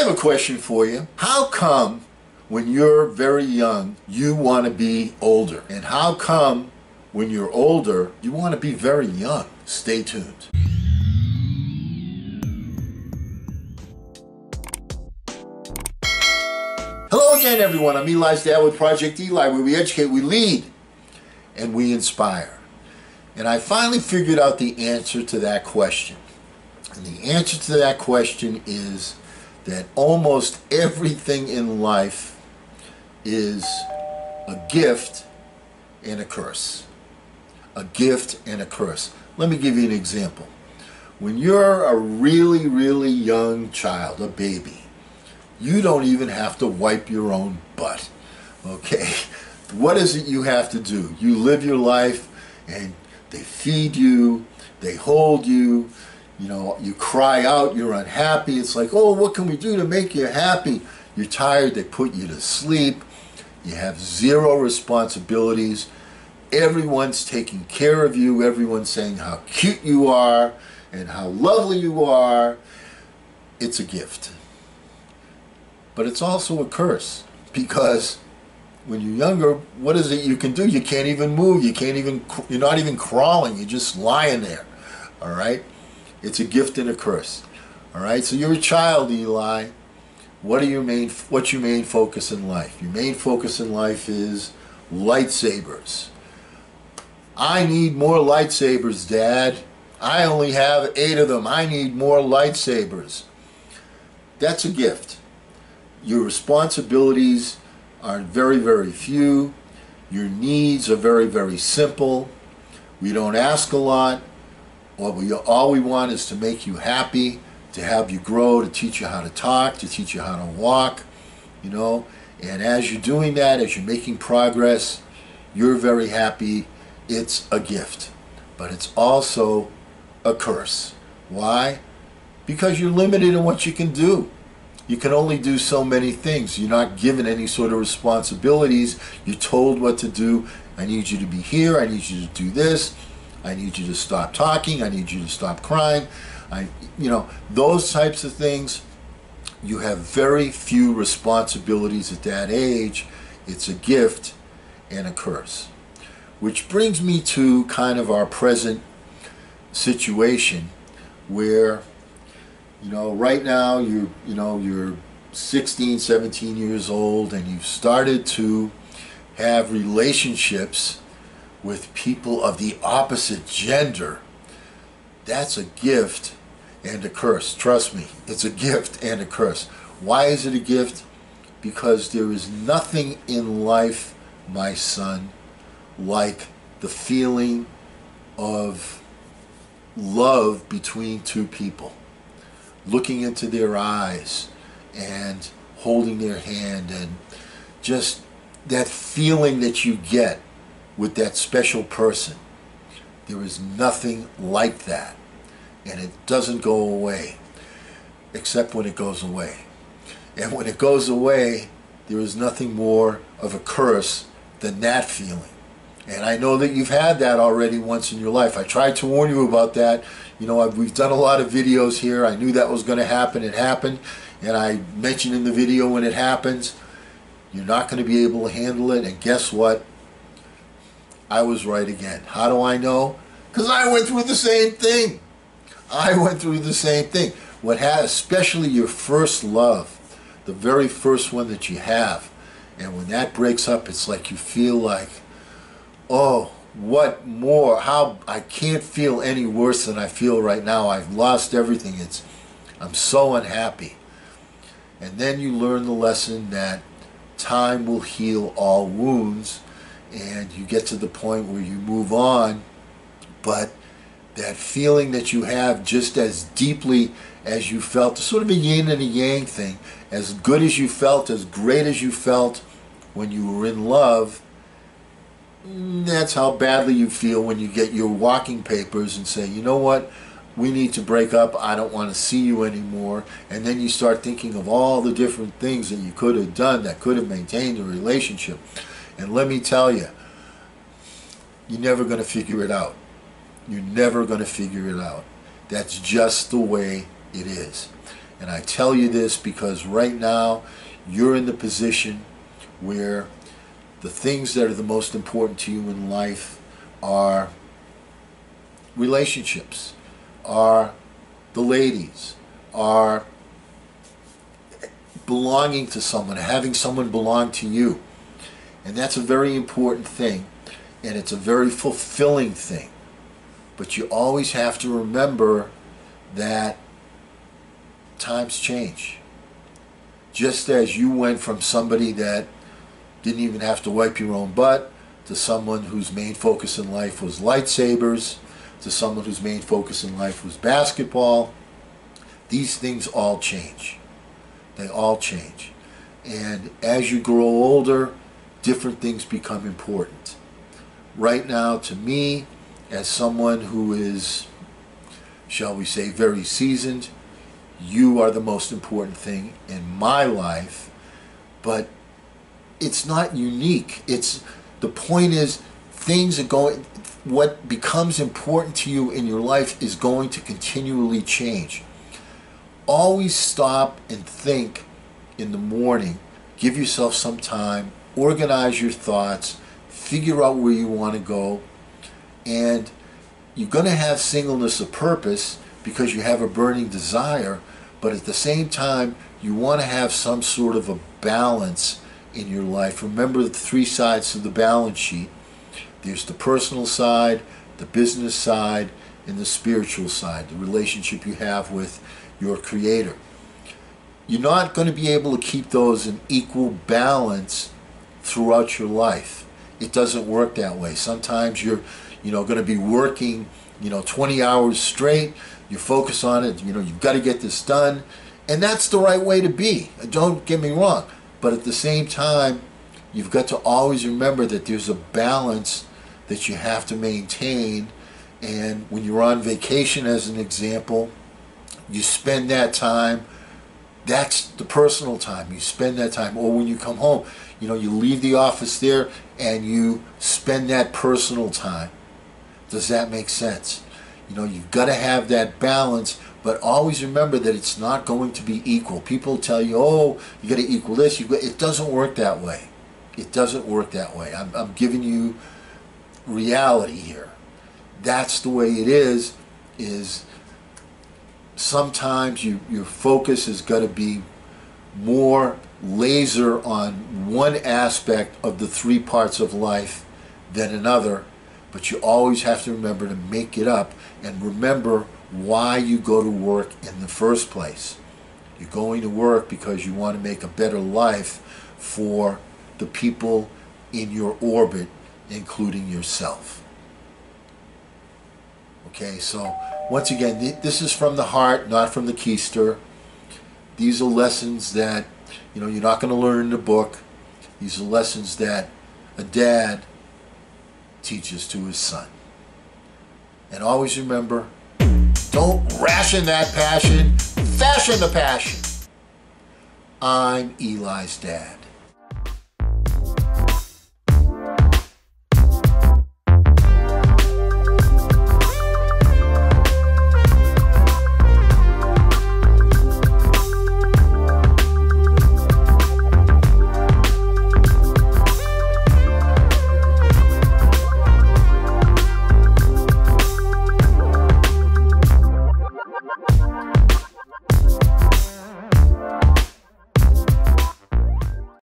have a question for you. How come when you're very young, you want to be older? And how come when you're older, you want to be very young? Stay tuned. Hello again, everyone. I'm Eli's dad with Project Eli, where we educate, we lead, and we inspire. And I finally figured out the answer to that question. And the answer to that question is that almost everything in life is a gift and a curse. A gift and a curse. Let me give you an example. When you're a really, really young child, a baby, you don't even have to wipe your own butt. Okay? What is it you have to do? You live your life and they feed you, they hold you, you know, you cry out, you're unhappy. It's like, oh, what can we do to make you happy? You're tired, they put you to sleep. You have zero responsibilities. Everyone's taking care of you. Everyone's saying how cute you are and how lovely you are. It's a gift. But it's also a curse, because when you're younger, what is it you can do? You can't even move. You're not even crawling. You're just lying there. All right? It's a gift and a curse. All right? So you're a child, Eli. What's your main focus in life? Your main focus in life is lightsabers. I need more lightsabers, Dad. I only have 8 of them. I need more lightsabers. That's a gift. Your responsibilities are very, very few. Your needs are very, very simple. We don't ask a lot. All we want is to make you happy, to have you grow, to teach you how to talk, to teach you how to walk, you know. And as you're doing that, as you're making progress, you're very happy. It's a gift. But it's also a curse. Why? Because you're limited in what you can do. You can only do so many things. You're not given any sort of responsibilities. You're told what to do. I need you to be here. I need you to do this. I need you to stop talking. I need you to stop crying. You know, those types of things. You have very few responsibilities at that age. It's a gift and a curse. Which brings me to kind of our present situation where, you know, right now you're 16, 17 years old, and you've started to have relationships with people of the opposite gender. That's a gift and a curse. Trust me, it's a gift and a curse. Why is it a gift? Because there is nothing in life, my son, like the feeling of love between two people. Looking into their eyes and holding their hand, and just that feeling that you get with that special person. There is nothing like that, and it doesn't go away except when it goes away. And when it goes away, there is nothing more of a curse than that feeling. And I know that you've had that already once in your life. I tried to warn you about that. You know, we've done a lot of videos here. I knew that was going to happen. It happened. And I mentioned in the video, when it happens, you're not going to be able to handle it. And guess what? I was right again. How do I know? Because I went through the same thing. I went through the same thing. Especially your first love, the very first one that you have. And when that breaks up, it's like you feel like, oh, what more? How I can't feel any worse than I feel right now. I've lost everything. I'm so unhappy. And then you learn the lesson that time will heal all wounds, and you get to the point where you move on. But that feeling that you have, just as deeply as you felt, sort of a yin and a yang thing, as good as you felt, as great as you felt when you were in love, that's how badly you feel when you get your walking papers and say, you know what, we need to break up, I don't want to see you anymore. And then you start thinking of all the different things that you could have done that could have maintained a relationship. And let me tell you, you're never going to figure it out. You're never going to figure it out. That's just the way it is. And I tell you this because right now you're in the position where the things that are the most important to you in life are relationships, are the ladies, are belonging to someone, having someone belong to you. And that's a very important thing, and it's a very fulfilling thing. But you always have to remember that times change. Just as you went from somebody that didn't even have to wipe your own butt to someone whose main focus in life was lightsabers, to someone whose main focus in life was basketball, these things all change. They all change. And as you grow older, different things become important. Right now, to me, as someone who is, shall we say, very seasoned, you are the most important thing in my life. But it's not unique. The point is, things are going, what becomes important to you in your life is going to continually change. Always stop and think in the morning. Give yourself some time. Organize your thoughts. Figure out where you want to go. And you're going to have singleness of purpose because you have a burning desire. But at the same time, you want to have some sort of a balance in your life. Remember the three sides of the balance sheet. There's the personal side, the business side, and the spiritual side, the relationship you have with your Creator. You're not going to be able to keep those in equal balance throughout your life. It doesn't work that way. Sometimes you're going to be working 20 hours straight. You focus on it. You've got to get this done, and that's the right way to be. Don't get me wrong, but at the same time, you've got to always remember that there's a balance that you have to maintain. And when you're on vacation, as an example, you spend that time. That's the personal time. You spend that time. Or when you come home, you leave the office there and you spend that personal time. Does that make sense? You've got to have that balance, but always remember that it's not going to be equal. People tell you, oh, you got to equal this. It doesn't work that way. It doesn't work that way. I'm giving you reality here. That's the way it is sometimes your focus has got to be more laser on one aspect of the three parts of life than another, but you always have to remember to make it up and remember why you go to work in the first place. You're going to work because you want to make a better life for the people in your orbit, including yourself. Okay, so once again, this is from the heart, not from the keister. These are lessons that you're not going to learn in the book. These are lessons that a dad teaches to his son. And always remember, don't ration that passion, fashion the passion. I'm Eli's dad.